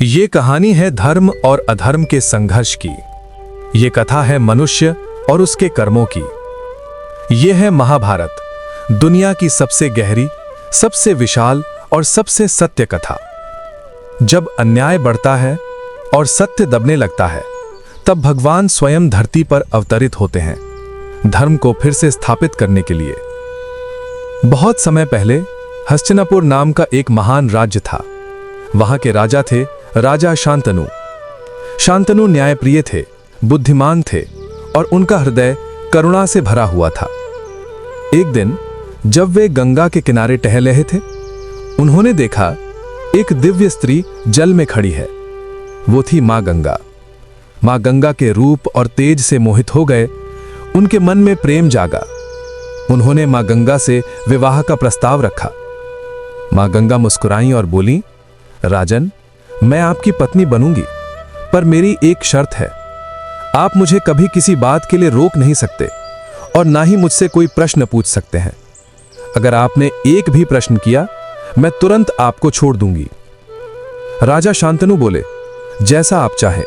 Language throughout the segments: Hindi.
ये कहानी है धर्म और अधर्म के संघर्ष की। ये कथा है मनुष्य और उसके कर्मों की। ये है महाभारत, दुनिया की सबसे गहरी, सबसे विशाल और सबसे सत्य कथा। जब अन्याय बढ़ता है और सत्य दबने लगता है, तब भगवान स्वयं धरती पर अवतरित होते हैं, धर्म को फिर से स्थापित करने के लिए। बहुत समय पहले हस्तिनापुर नाम का एक महान राज्य था। वहां के राजा थे राजा शांतनु। शांतनु न्यायप्रिय थे, बुद्धिमान थे और उनका हृदय करुणा से भरा हुआ था। एक दिन जब वे गंगा के किनारे टहल रहे थे, उन्होंने देखा एक दिव्य स्त्री जल में खड़ी है। वो थी मां गंगा। मां गंगा के रूप और तेज से मोहित हो गए। उनके मन में प्रेम जागा। उन्होंने मां गंगा से विवाह का प्रस्ताव रखा। मां गंगा मुस्कुराई और बोली, राजन, मैं आपकी पत्नी बनूंगी, पर मेरी एक शर्त है। आप मुझे कभी किसी बात के लिए रोक नहीं सकते और ना ही मुझसे कोई प्रश्न पूछ सकते हैं। अगर आपने एक भी प्रश्न किया, मैं तुरंत आपको छोड़ दूंगी। राजा शांतनु बोले, जैसा आप चाहें।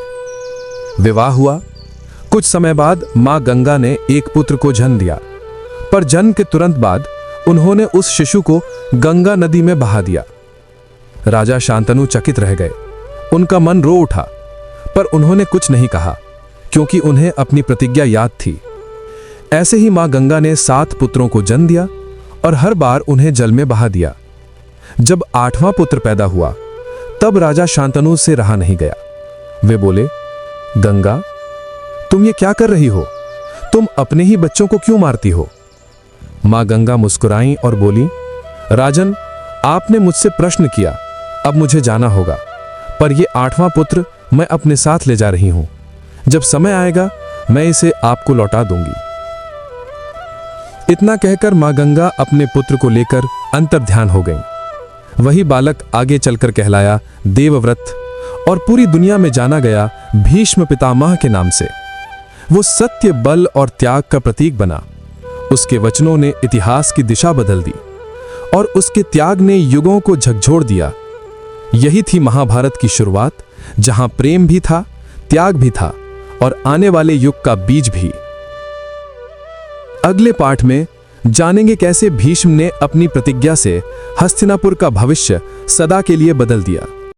विवाह हुआ। कुछ समय बाद मां गंगा ने एक पुत्र को जन्म दिया, पर जन्म के तुरंत बाद उन्होंने उस शिशु को गंगा नदी में बहा दिया। राजा शांतनु चकित रह गए। उनका मन रो उठा, पर उन्होंने कुछ नहीं कहा, क्योंकि उन्हें अपनी प्रतिज्ञा याद थी। ऐसे ही मां गंगा ने 7 पुत्रों को जन्म दिया और हर बार उन्हें जल में बहा दिया। जब 8वां पुत्र पैदा हुआ, तब राजा शांतनु से रहा नहीं गया। वे बोले, गंगा, तुम ये क्या कर रही हो? तुम अपने ही बच्चों को क्यों मारती हो? मां गंगा मुस्कुराई और बोली, राजन, आपने मुझसे प्रश्न किया, अब मुझे जाना होगा, पर यह 8वां पुत्र मैं अपने साथ ले जा रही हूं। जब समय आएगा, मैं इसे आपको लौटा दूंगी। इतना कहकर मां गंगा अपने पुत्र को लेकर अंतर्ध्यान हो गई। वही बालक आगे चलकर कहलाया देवव्रत और पूरी दुनिया में जाना गया भीष्म पितामह के नाम से। वो सत्य, बल और त्याग का प्रतीक बना। उसके वचनों ने इतिहास की दिशा बदल दी और उसके त्याग ने युगों को झकझोर दिया। यही थी महाभारत की शुरुआत, जहां प्रेम भी था, त्याग भी था और आने वाले युग का बीज भी। अगले पाठ में जानेंगे कैसे भीष्म ने अपनी प्रतिज्ञा से हस्तिनापुर का भविष्य सदा के लिए बदल दिया।